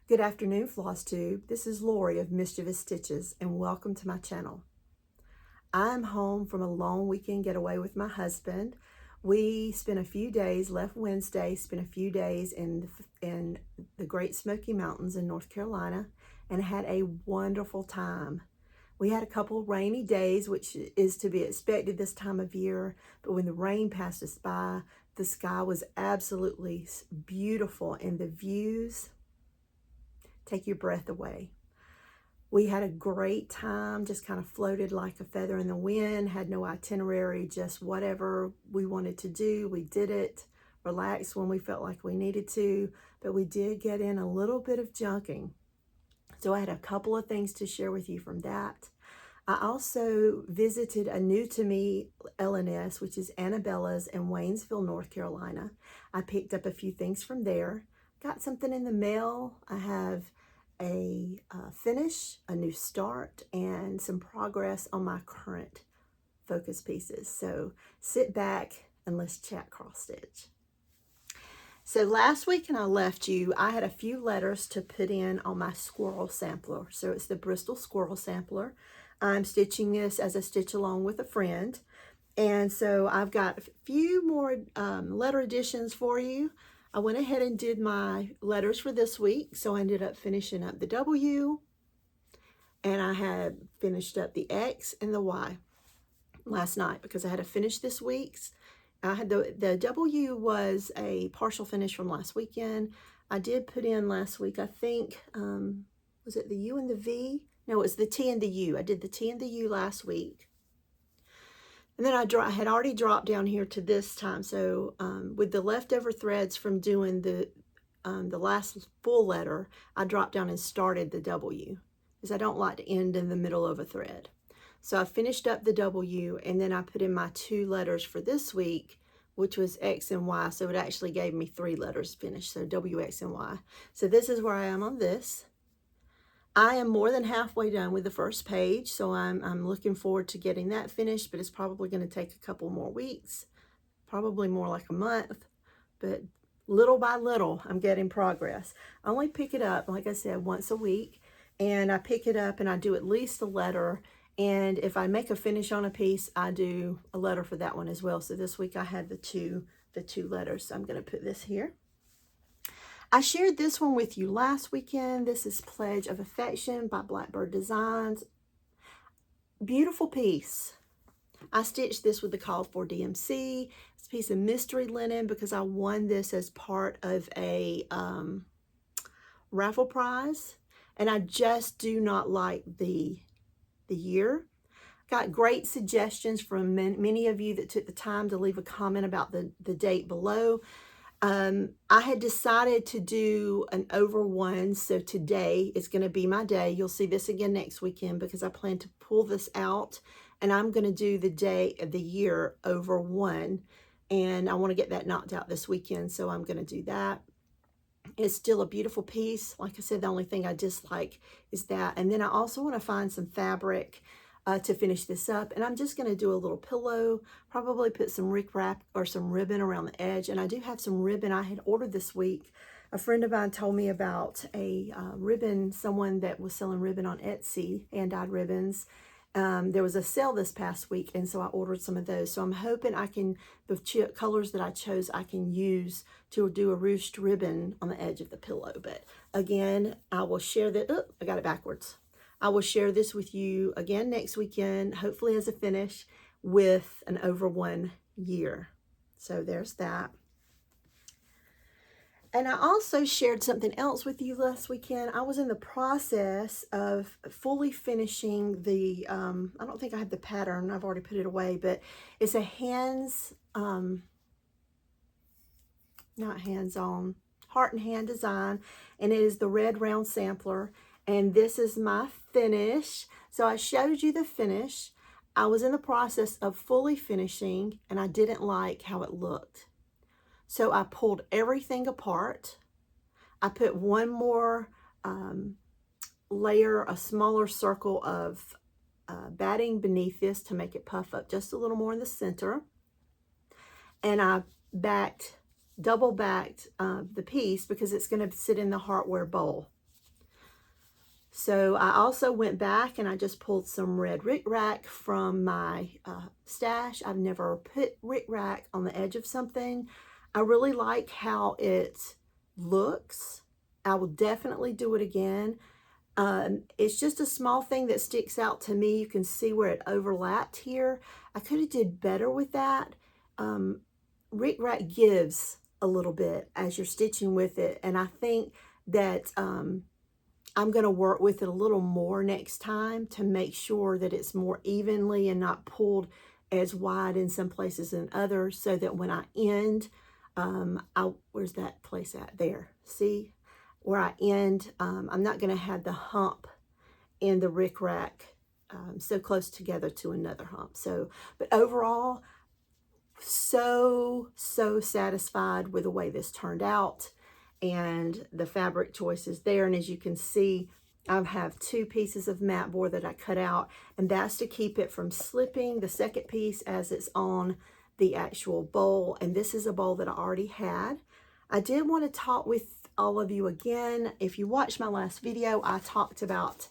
Good afternoon, Flosstube. This is Lori of MischievousStitches, and welcome to my channel. I'm home from a long weekend getaway with my husband. We spent a few days, left Wednesday, spent a few days in the Great Smoky Mountains in North Carolina, and had a wonderful time. We had a couple of rainy days, which is to be expected this time of year, but when the rain passed us by, the sky was absolutely beautiful, and the views take your breath away. We had a great time, just kind of floated like a feather in the wind, had no itinerary, just whatever we wanted to do, we did it, relaxed when we felt like we needed to, but we did get in a little bit of junking. So I had a couple of things to share with you from that. I also visited a new to me LNS, which is Anabella's in Waynesville, North Carolina. I picked up a few things from there. Got something in the mail. I have a finish, a new start, and some progress on my current focus pieces. So sit back and let's chat cross stitch. So last week when I left you, I had a few letters to put in on my Squirrel sampler. So it's the Bristol Squirrel sampler. I'm stitching this as a stitch along with a friend. And so I've got a few more letter additions for you. I went ahead and did my letters for this week. So I ended up finishing up the W, and I had finished up the X and the Y last night because I had to finish this week's. I had the W was a partial finish from last weekend. I did put in last week, I think, was it the U and the V? No, it was the T and the U. I did the T and the U last week. And then I had already dropped down here to this time. So with the leftover threads from doing the last full letter, I dropped down and started the W because I don't like to end in the middle of a thread. So I finished up the W, and then I put in my 2 letters for this week, which was X and Y. So it actually gave me 3 letters finished. So W, X, and Y. So this is where I am on this. I am more than halfway done with the first page, so I'm looking forward to getting that finished, but it's probably going to take a couple more weeks, probably more like a month, but little by little, I'm getting progress. I only pick it up, like I said, once a week, and I pick it up and I do at least a letter, and if I make a finish on a piece, I do a letter for that one as well. So this week I had the two letters, so I'm going to put this here. I shared this one with you last weekend. This is Pledge of Affection by Blackbird Designs. Beautiful piece. I stitched this with the call for DMC. It's a piece of mystery linen because I won this as part of a raffle prize. And I just do not like the year. Got great suggestions from many of you that took the time to leave a comment about the date below. I had decided to do an over one, so today is going to be my day. You'll see this again next weekend because I plan to pull this out, and I'm going to do the day of the year over one, and I want to get that knocked out this weekend, so I'm going to do that. It's still a beautiful piece. Like I said, the only thing I dislike is that, and then I also want to find some fabric to finish this up, and I'm just going to do a little pillow, probably put some rickrack or some ribbon around the edge. And I do have some ribbon I had ordered this week. A friend of mine told me about a ribbon, someone that was selling ribbon on Etsy, hand-dyed ribbons. There was a sale this past week, and so I ordered some of those. So I'm hoping I can, the colors that I chose, I can use to do a ruched ribbon on the edge of the pillow. But again, I will share that. Oh, I got it backwards. I will share this with you again next weekend, hopefully as a finish with an over 1 year. So there's that. And I also shared something else with you last weekend. I was in the process of fully finishing the, I don't think I have the pattern, I've already put it away, but it's a not hands-on, heart and hand design, and it is the red round sampler. And this is my finish. So I showed you the finish. I was in the process of fully finishing, and I didn't like how it looked. So I pulled everything apart. I put one more layer, a smaller circle of batting beneath this to make it puff up just a little more in the center. And I double backed the piece because it's going to sit in the heartware bowl. So I also went back and I just pulled some red rickrack from my stash. I've never put rickrack on the edge of something. I really like how it looks. I will definitely do it again. It's just a small thing that sticks out to me. You can see where it overlapped here. I could have did better with that. Rickrack gives a little bit as you're stitching with it, and I think that I'm going to work with it a little more next time to make sure that it's more evenly and not pulled as wide in some places than others, so that when I end, where's that place at? There. See? Where I end, I'm not going to have the hump in the rickrack so close together to another hump. So, but overall, so satisfied with the way this turned out and the fabric choices there. And as you can see, I have 2 pieces of mat board that I cut out, and that's to keep it from slipping, the second piece, as it's on the actual bowl. And this is a bowl that I already had. I did want to talk with all of you again. If you watched my last video, I talked about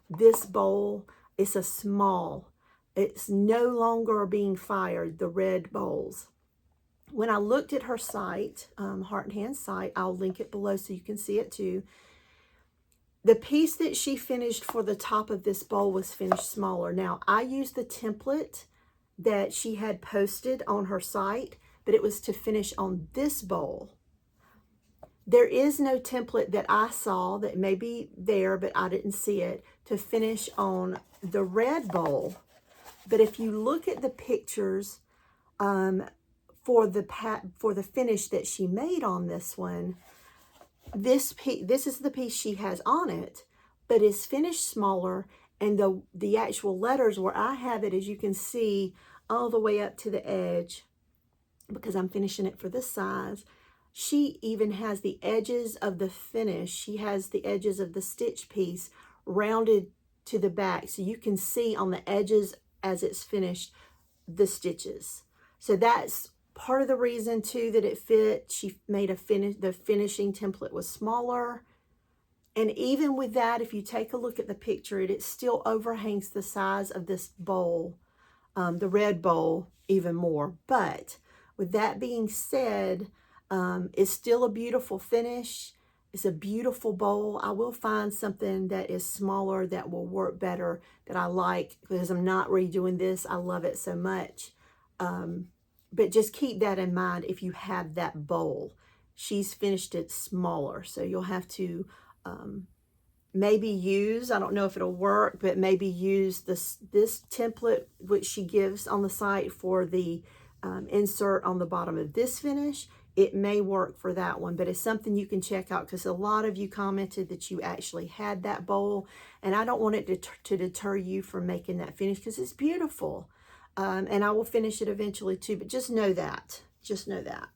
this bowl. It's a small. It's no longer being fired, the red bowls. When I looked at her site, Heart and Hand site, I'll link it below so you can see it too. The piece that she finished for the top of this bowl was finished smaller. Now, I used the template that she had posted on her site, but it was to finish on this bowl. There is no template that I saw that may be there, but I didn't see it, to finish on the red bowl. But if you look at the pictures for the finish that she made on this one, this is the piece she has on it, but it's finished smaller, and the actual letters where I have it, as you can see, all the way up to the edge, because I'm finishing it for this size. She even has the edges of the finish. She has the edges of the stitch piece rounded to the back, so you can see on the edges as it's finished the stitches. So that's part of the reason too that it fit. She made the finishing template was smaller, and even with that, if you take a look at the picture, it still overhangs the size of this bowl, the red bowl, even more. But with that being said, it's still a beautiful finish. It's a beautiful bowl. I will find something that is smaller that will work better, that I like, because I'm not redoing this. I love it so much. But just keep that in mind if you have that bowl. She's finished it smaller, so you'll have to maybe use, I don't know if it'll work, but maybe use this template which she gives on the site for the insert on the bottom of this finish. It may work for that one, but it's something you can check out, because a lot of you commented that you actually had that bowl, and I don't want it to deter you from making that finish, because it's beautiful. And I will finish it eventually too, but just know that. Just know that.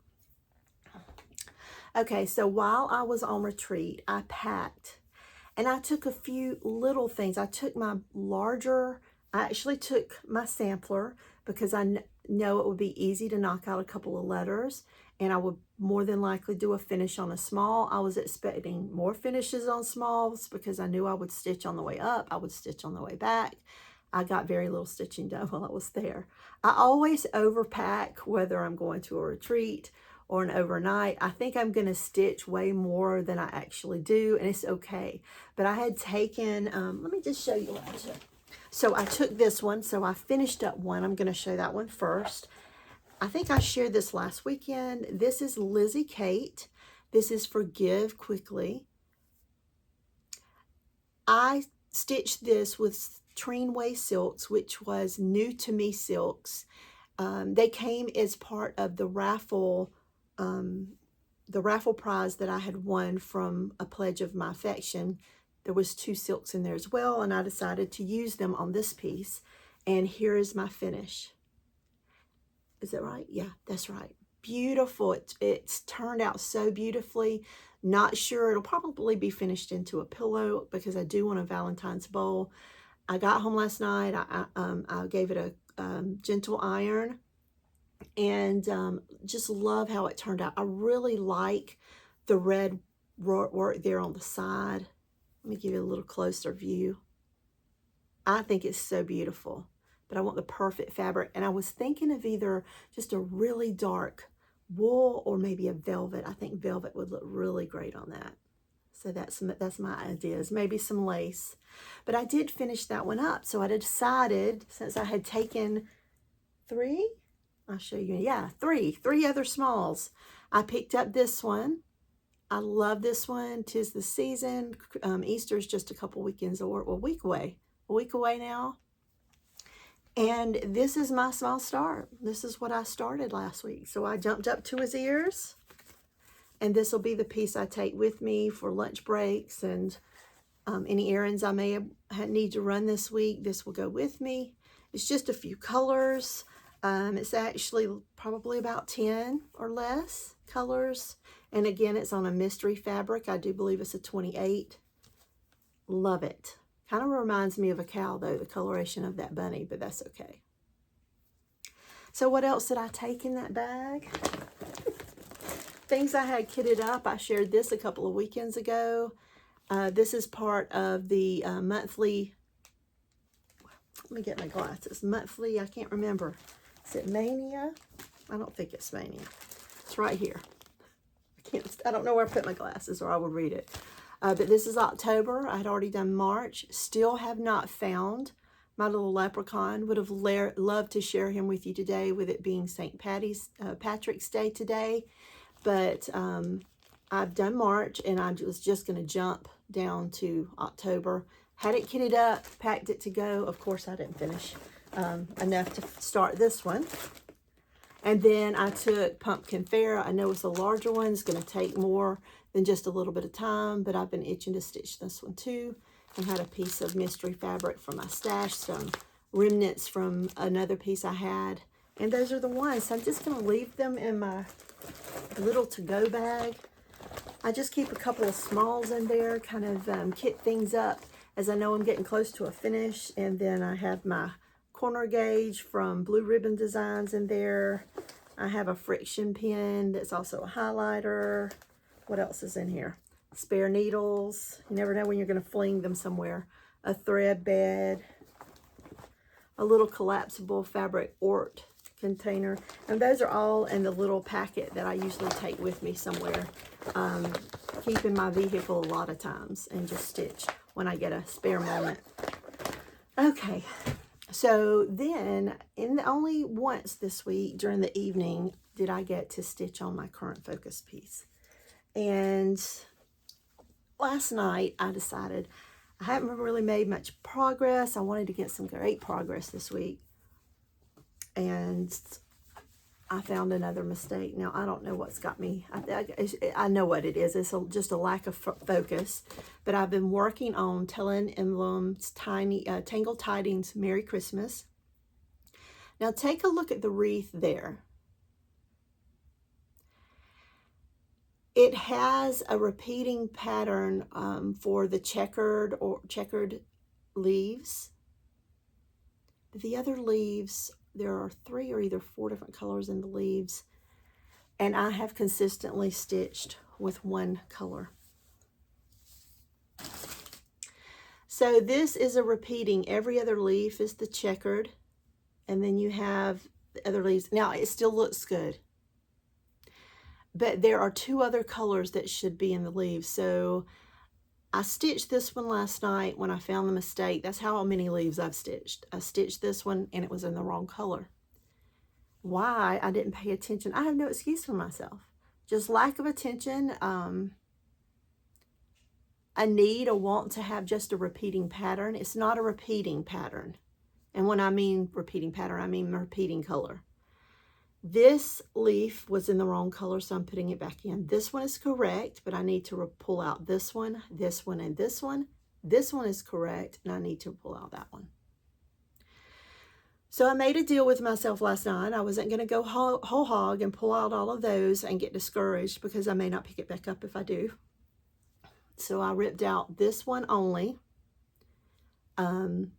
Okay, so while I was on retreat, I packed, and I took a few little things. I took my larger, I actually took my sampler, because I know it would be easy to knock out a couple of letters, and I would more than likely do a finish on a small. I was expecting more finishes on smalls, because I knew I would stitch on the way up, I would stitch on the way back. I got very little stitching done while I was there. I always overpack, whether I'm going to a retreat or an overnight. I think I'm going to stitch way more than I actually do, and it's okay. But I had taken, let me just show you what I took. So I took this one, so I finished up one. I'm going to show that one first. I think I shared this last weekend. This is Lizzie Kate. This is Forgive Quickly. I stitched this with Treenway Silks, which was new to me silks. They came as part of the raffle prize that I had won from a pledge of my affection. There was 2 silks in there as well, and I decided to use them on this piece. And here is my finish. Is that right? Yeah, that's right. Beautiful. It's turned out so beautifully. Not sure. It'll probably be finished into a pillow, because I do want a Valentine's bowl. I got home last night. I gave it a gentle iron, and just love how it turned out. I really like the red work there on the side. Let me give you a little closer view. I think it's so beautiful, but I want the perfect fabric. And I was thinking of either just a really dark wool or maybe a velvet. I think velvet would look really great on that. So that's my ideas, maybe some lace. But I did finish that one up. So I decided, since I had taken three, I'll show you, yeah, three other smalls. I picked up this one. I love this one. 'Tis the season. Easter's just a couple weekends or a week away now. And this is my small start. This is what I started last week. So I jumped up to his ears. And this will be the piece I take with me for lunch breaks and any errands I may need to run this week. This will go with me. It's just a few colors. It's actually probably about 10 or less colors. And again, it's on a mystery fabric. I do believe it's a 28. Love it. Kind of reminds me of a cow, though, the coloration of that bunny, but that's okay. So what else did I take in that bag? Things I had kitted up. I shared this a couple of weekends ago. This is part of the monthly, let me get my glasses. Monthly, I can't remember. Is it Mania? I don't think it's Mania. It's right here. I don't know where I put my glasses or I would read it. But this is October. I had already done March. Still have not found my little leprechaun. Would have loved to share him with you today, with it being St. Patrick's Day today. But I've done March, and I was just going to jump down to October. Had it kitted up, packed it to go. Of course, I didn't finish enough to start this one. And then I took Pumpkin Fair. I know it's a larger one. It's going to take more than just a little bit of time, but I've been itching to stitch this one too. And had a piece of mystery fabric from my stash, some remnants from another piece I had. And those are the ones. So I'm just going to leave them in my little to-go bag. I just keep a couple of smalls in there, kind of kit things up as I know I'm getting close to a finish. And then I have my corner gauge from Blue Ribbon Designs in there. I have a friction pen that's also a highlighter. What else is in here? Spare needles. You never know when you're going to fling them somewhere. A thread bed. A little collapsible fabric ort container. And those are all in the little packet that I usually take with me somewhere. Keep in my vehicle a lot of times and just stitch when I get a spare moment. Okay. So then, only once this week during the evening did I get to stitch on my current focus piece. And last night I decided I haven't really made much progress. I wanted to get some great progress this week. And I found another mistake. Now, I don't know what's got me. I know what it is. It's just a lack of focus. But I've been working on Tellin Emblem's Tangled Tidings Merry Christmas. Now, take a look at the wreath there. It has a repeating pattern for the checkered leaves. The other leaves, there are 3 or either 4 different colors in the leaves, and I have consistently stitched with one color. So this is a repeating. Every other leaf is the checkered, and then you have the other leaves. Now, it still looks good, but there are 2 other colors that should be in the leaves. So I stitched this one last night when I found the mistake. That's how many leaves I've stitched. I stitched this one and it was in the wrong color. Why? I didn't pay attention. I have no excuse for myself. Just lack of attention. A need, a want to have just a repeating pattern. It's not a repeating pattern. And when I mean repeating pattern, I mean repeating color. This leaf was in the wrong color, so I'm putting it back in. This one is correct, but I need to pull out this one, and this one. This one is correct, and I need to pull out that one. So I made a deal with myself last night. I wasn't going to go whole hog and pull out all of those and get discouraged because I may not pick it back up if I do. So I ripped out this one only. And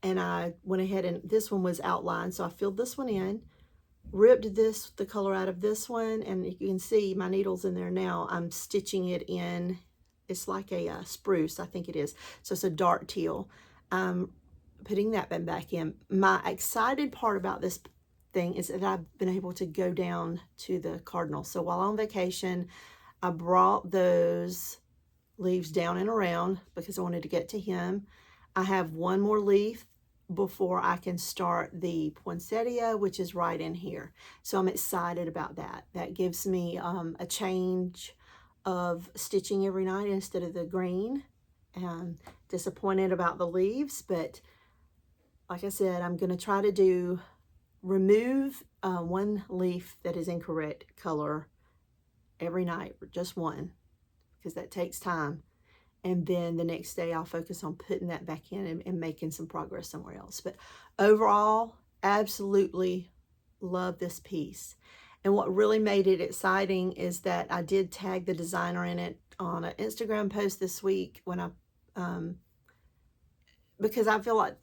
I went ahead and this one was outlined, so I filled this one in. Ripped the color out of this one, and you can see my needle's in there now. I'm stitching it in it's like a spruce, I think it is. So it's a dark teal. Putting that back in. My excited part about this thing is that I've been able to go down to the cardinal. So while on vacation, I brought those leaves down and around because I wanted to get to him. I have one more leaf before I can start the poinsettia, which is right in here. So I'm excited about that. That gives me a change of stitching every night instead of the green. Disappointed about the leaves, but like I said, I'm going to try to remove one leaf that is incorrect color every night, just one, because that takes time. And then the next day I'll focus on putting that back in and making some progress somewhere else. But overall, absolutely love this piece. And what really made it exciting is that I did tag the designer in it on an Instagram post this week when I, because I feel like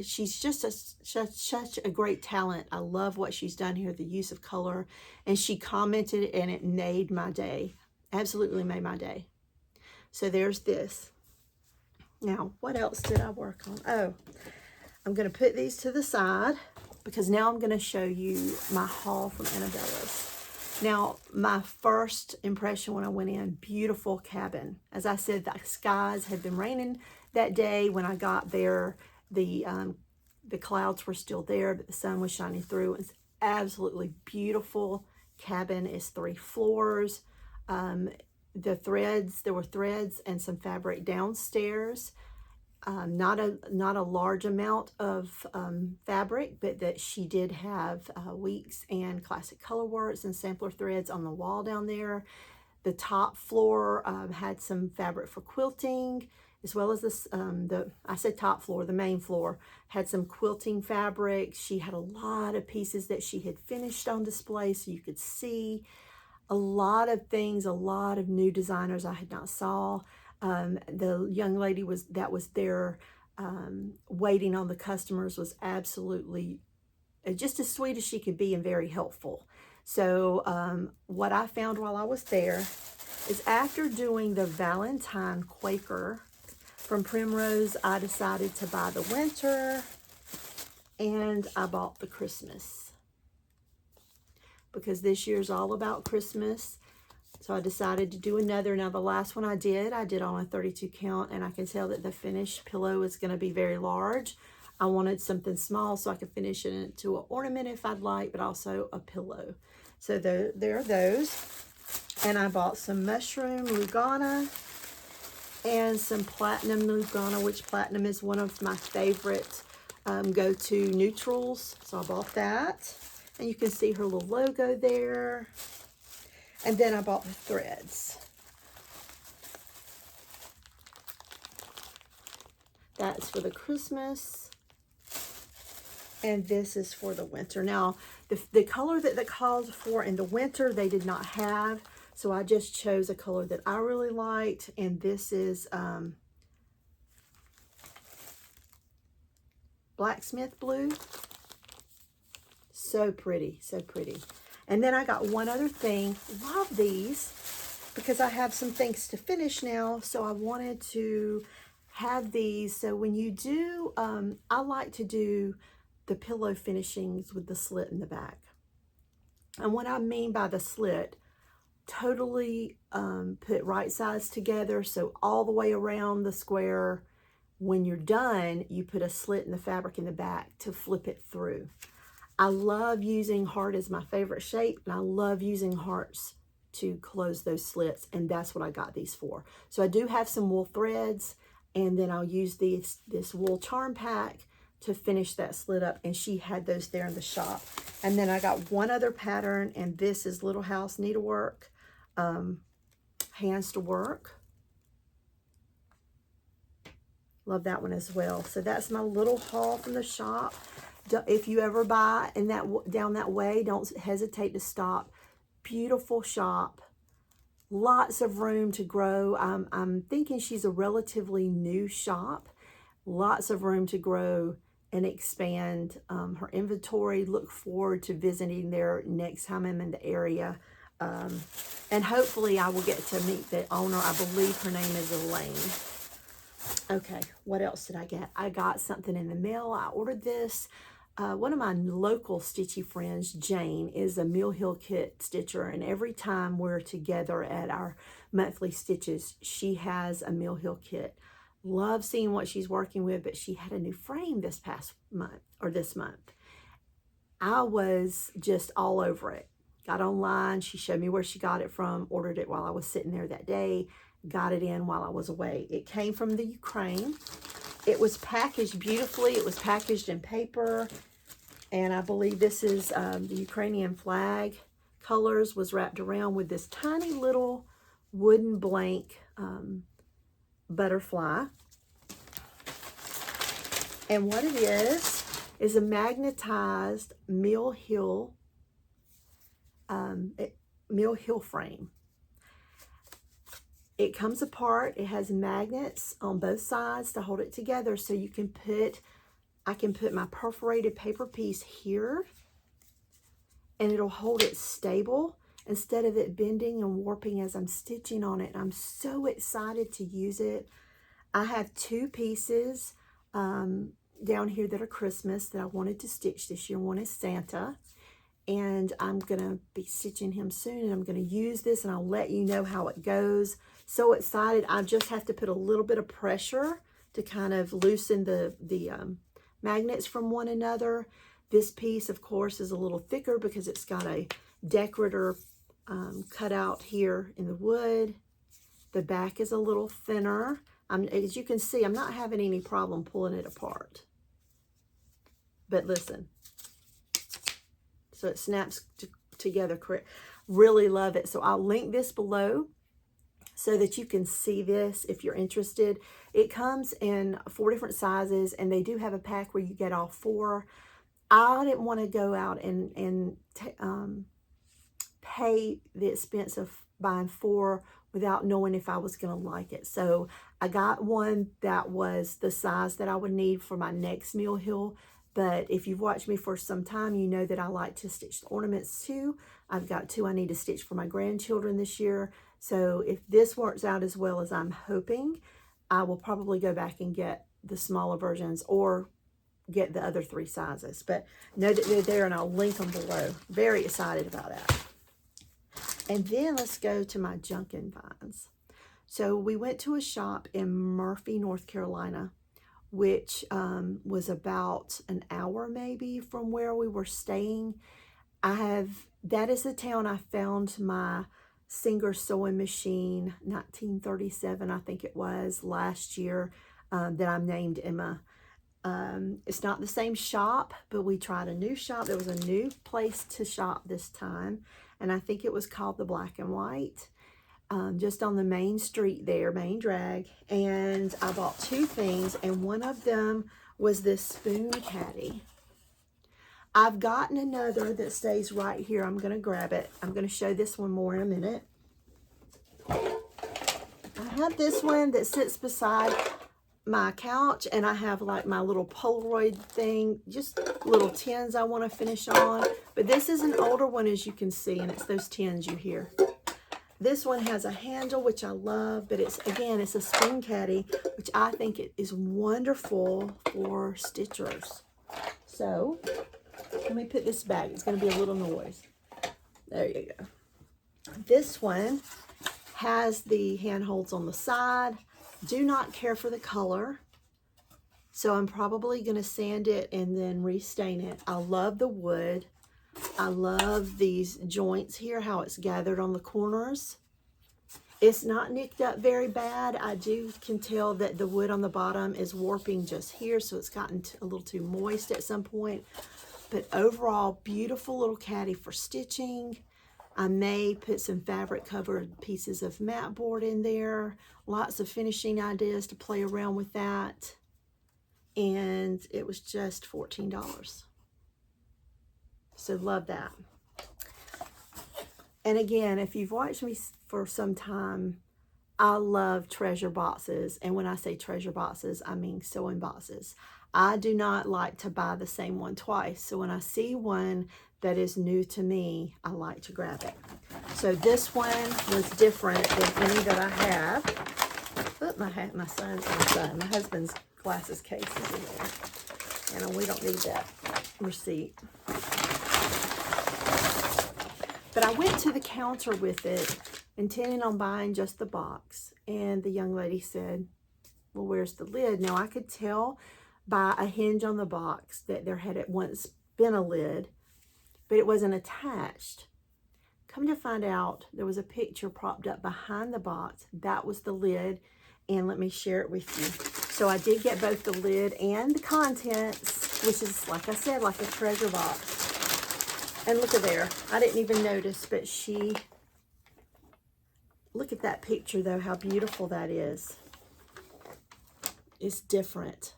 she's just such a great talent. I love what she's done here, the use of color. And she commented and it made my day. Absolutely made my day. So there's this. Now, what else did I work on? Oh, I'm going to put these to the side because now I'm going to show you my haul from Anabella's. Now, my first impression when I went in, beautiful cabin. As I said, the skies had been raining that day. When I got there, the clouds were still there, but the sun was shining through. It's absolutely beautiful cabin. It's 3 floors. The threads, there were threads and some fabric downstairs. Not a large amount of fabric, but that she did have weeks and classic color works and sampler threads on the wall down there. The top floor had some fabric for quilting, as well as this, I said top floor, the main floor had some quilting fabric. She had a lot of pieces that she had finished on display, so you could see a lot of things, a lot of new designers I had not saw. The young lady that was there waiting on the customers was absolutely just as sweet as she could be and very helpful. So what I found while I was there is after doing the Valentine Quaker from Primrose, I decided to buy the winter and I bought the Christmas, because this year's all about Christmas. So I decided to do another. Now the last one I did on a 32 count, and I can tell that the finished pillow is going to be very large. I wanted something small so I could finish it into an ornament if I'd like, but also a pillow. So there are those. And I bought some mushroom Lugana and some platinum Lugana, which platinum is one of my favorite go-to neutrals. So I bought that. And you can see her little logo there. And then I bought the threads. That's for the Christmas. And this is for the winter. Now, the color that they called for in the winter, they did not have. So I just chose a color that I really liked. And this is Blacksmith Blue. So pretty, so pretty. And then I got one other thing. Love these because I have some things to finish now. So I wanted to have these. So when you do, I like to do the pillow finishings with the slit in the back. And what I mean by the slit, totally put right sides together. So all the way around the square. When you're done, you put a slit in the fabric in the back to flip it through. I love using heart as my favorite shape, and I love using hearts to close those slits, and that's what I got these for. So I do have some wool threads, and then I'll use this wool charm pack to finish that slit up, and she had those there in the shop. And then I got one other pattern, and this is Little House Needlework, Hands to Work. Love that one as well. So that's my little haul from the shop. If you ever buy down that way, don't hesitate to stop. Beautiful shop. Lots of room to grow. I'm thinking she's a relatively new shop. Lots of room to grow and expand her inventory. Look forward to visiting there next time I'm in the area. And hopefully I will get to meet the owner. I believe her name is Elaine. Okay, what else did I get? I got something in the mail. I ordered this. One of my local stitchy friends, Jane, is a Mill Hill kit stitcher, and every time we're together at our monthly stitches, she has a Mill Hill kit. Love seeing what she's working with, but she had a new frame this past month, or this month. I was just all over it. Got online, she showed me where she got it from, ordered it while I was sitting there that day, got it in while I was away. It came from the Ukraine. It was packaged beautifully. It was packaged in paper, and I believe this is the Ukrainian flag colors was wrapped around with this tiny little wooden blank butterfly. And what it is a magnetized Mill Hill frame. It comes apart. It has magnets on both sides to hold it together, so you can I can put my perforated paper piece here, and it'll hold it stable instead of it bending and warping as I'm stitching on it. I'm so excited to use it. I have two pieces down here that are Christmas that I wanted to stitch this year. One is Santa, and I'm gonna be stitching him soon, and I'm gonna use this, and I'll let you know how it goes. So excited. I just have to put a little bit of pressure to kind of loosen the magnets from one another. This piece, of course, is a little thicker because it's got a decorator cut out here in the wood. The back is a little thinner. As you can see, I'm not having any problem pulling it apart. But listen, so it snaps together correct. Really love it. So I'll link this below so that you can see this if you're interested. It comes in 4 different sizes, and they do have a pack where you get all 4. I didn't want to go out and pay the expense of buying 4 without knowing if I was going to like it. So I got one that was the size that I would need for my next Mill Hill. But if you've watched me for some time, you know that I like to stitch the ornaments too. I've got 2 I need to stitch for my grandchildren this year. So if this works out as well as I'm hoping, I will probably go back and get the smaller versions or get the other 3 sizes. But know that they're there, and I'll link them below. Very excited about that. And then let's go to my Junkin Vines. So we went to a shop in Murphy, North Carolina, which was about an hour maybe from where we were staying. That is the town I found my Singer sewing machine, 1937, I think it was, last year, that I'm named Emma. It's not the same shop, but we tried a new shop. There was a new place to shop this time, and I think it was called the Black and White, just on the main street there, main drag. And I bought 2 things, and one of them was this spoon caddy. I've gotten another that stays right here. I'm going to grab it. I'm going to show this one more in a minute. I have this one that sits beside my couch, and I have like my little Polaroid thing, just little tins I want to finish on. But this is an older one, as you can see, and it's those tins you hear. This one has a handle, which I love, but it's a spoon caddy, which I think it is wonderful for stitchers. So let me put this back. It's going to be a little noise. There you go. This one has the handholds on the side. Do not care for the color, so I'm probably going to sand it and then restain it. I love the wood. I love these joints here, how it's gathered on the corners. It's not nicked up very bad. I can tell that the wood on the bottom is warping just here, so it's gotten a little too moist at some point. But overall, beautiful little caddy for stitching. I may put some fabric covered pieces of mat board in there. Lots of finishing ideas to play around with that. And it was just $14. So love that. And again, if you've watched me for some time, I love treasure boxes. And when I say treasure boxes, I mean sewing boxes. I do not like to buy the same one twice. So when I see one that is new to me, I like to grab it. So this one was different than any that I have. But my husband's glasses case is in there. And we don't need that receipt. But I went to the counter with it, intending on buying just the box. And the young lady said, well, where's the lid? Now, I could tell by a hinge on the box that there had at once been a lid, but it wasn't attached. Come to find out, there was a picture propped up behind the box. That was the lid, and let me share it with you. So I did get both the lid and the contents, which is, like I said, like a treasure box. And look at there. I didn't even notice, but look at that picture, though, how beautiful that is. It's different.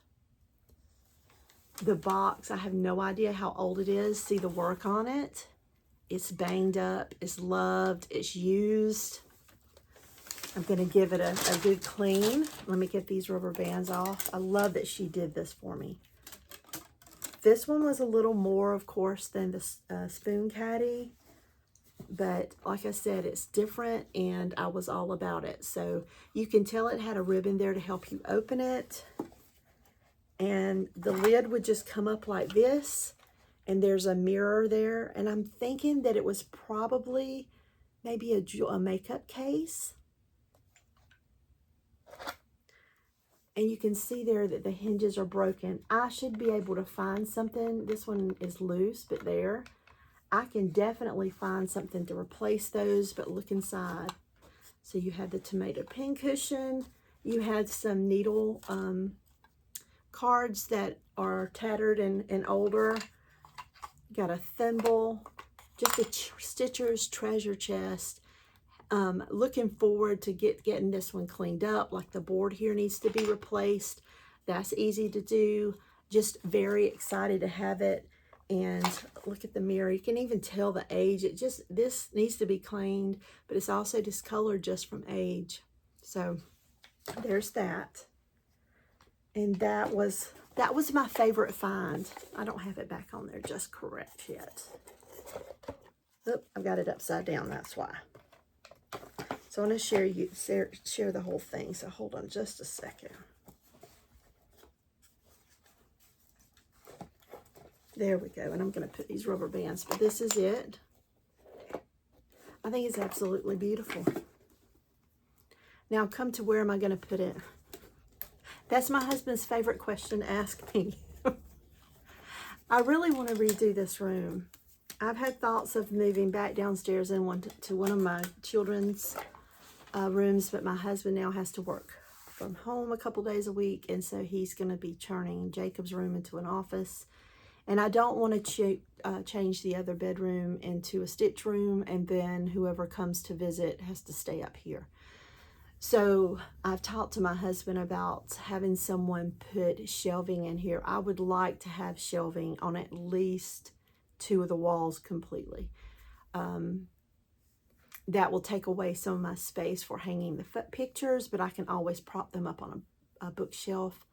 The box, I have no idea how old it is. See the work on it? It's banged up, it's loved, it's used. I'm gonna give it a good clean. Let me get these rubber bands off. I love that she did this for me. This one was a little more, of course, than the spoon caddy. But like I said, it's different and I was all about it. So you can tell it had a ribbon there to help you open it. And the lid would just come up like this. And there's a mirror there. And I'm thinking that it was probably maybe a makeup case. And you can see there that the hinges are broken. I should be able to find something. This one is loose, but there. I can definitely find something to replace those, but look inside. So you had the tomato pin cushion. You had some needle cards that are tattered and older. Got a thimble, just a Stitcher's treasure chest. Looking forward to getting this one cleaned up. Like the board here needs to be replaced. That's easy to do. Just very excited to have it. And look at the mirror. You can even tell the age. This needs to be cleaned, but it's also discolored just from age. So there's that. And that was my favorite find. I don't have it back on there just correct yet. Oop, I've got it upside down, that's why. So I want to share the whole thing. So hold on just a second. There we go. And I'm going to put these rubber bands, but this is it. I think it's absolutely beautiful. Now come to where am I going to put it? That's my husband's favorite question to ask me. I really want to redo this room. I've had thoughts of moving back downstairs and to one of my children's rooms, but my husband now has to work from home a couple days a week, and so he's going to be turning Jacob's room into an office. And I don't want to change the other bedroom into a stitch room, and then whoever comes to visit has to stay up here. So I've talked to my husband about having someone put shelving in here. I would like to have shelving on at least 2 of the walls completely. That will take away some of my space for hanging the pictures, but I can always prop them up on a bookshelf.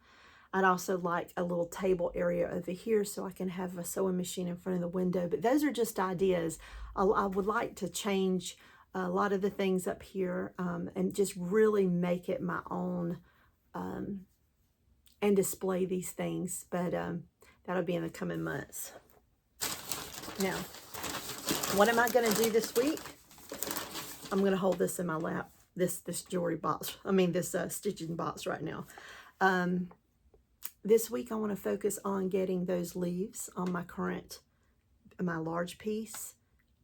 I'd also like a little table area over here so I can have a sewing machine in front of the window. But those are just ideas. I would like to change a lot of the things up here and just really make it my own and display these things. But that'll be in the coming months. Now, what am I going to do this week? I'm going to hold this in my lap, this jewelry box. I mean, this stitching box right now. This week, I want to focus on getting those leaves on my large piece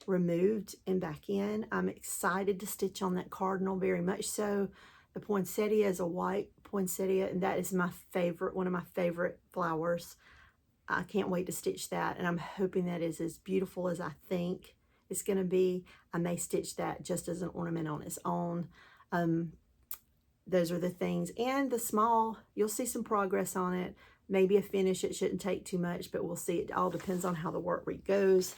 removed and back in. I'm excited to stitch on that cardinal, very much so. The poinsettia is a white poinsettia, and that is my favorite, one of my favorite flowers. I can't wait to stitch that, and I'm hoping that is as beautiful as I think it's going to be. I may stitch that just as an ornament on its own. Those are the things. And the small, you'll see some progress on it. Maybe a finish. It shouldn't take too much, but we'll see. It all depends on how the work week goes.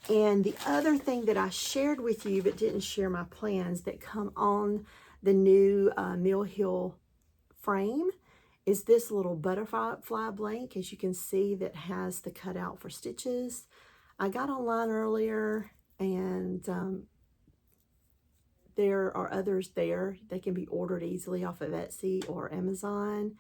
And the other thing that I shared with you but didn't share my plans that come on the new Mill Hill frame is this little butterfly blank, as you can see, that has the cutout for stitches. I got online earlier, and there are others there. They can be ordered easily off of Etsy or Amazon,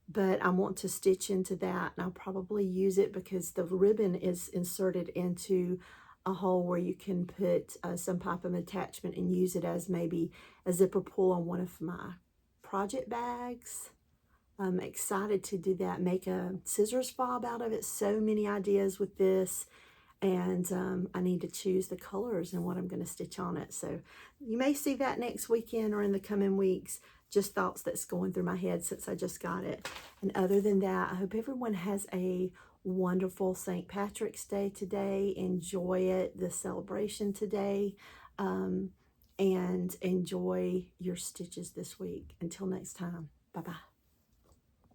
but I want to stitch into that, and I'll probably use it because the ribbon is inserted into a hole where you can put some type of attachment and use it as maybe a zipper pull on one of my project bags. I'm excited to do that, make a scissors fob out of it. So many ideas with this, and I need to choose the colors and what I'm going to stitch on it. So you may see that next weekend or in the coming weeks. Just thoughts that's going through my head since I just got it. And other than that, I hope everyone has a wonderful St. Patrick's Day today. Enjoy it, the celebration today, and enjoy your stitches this week. Until next time, bye-bye.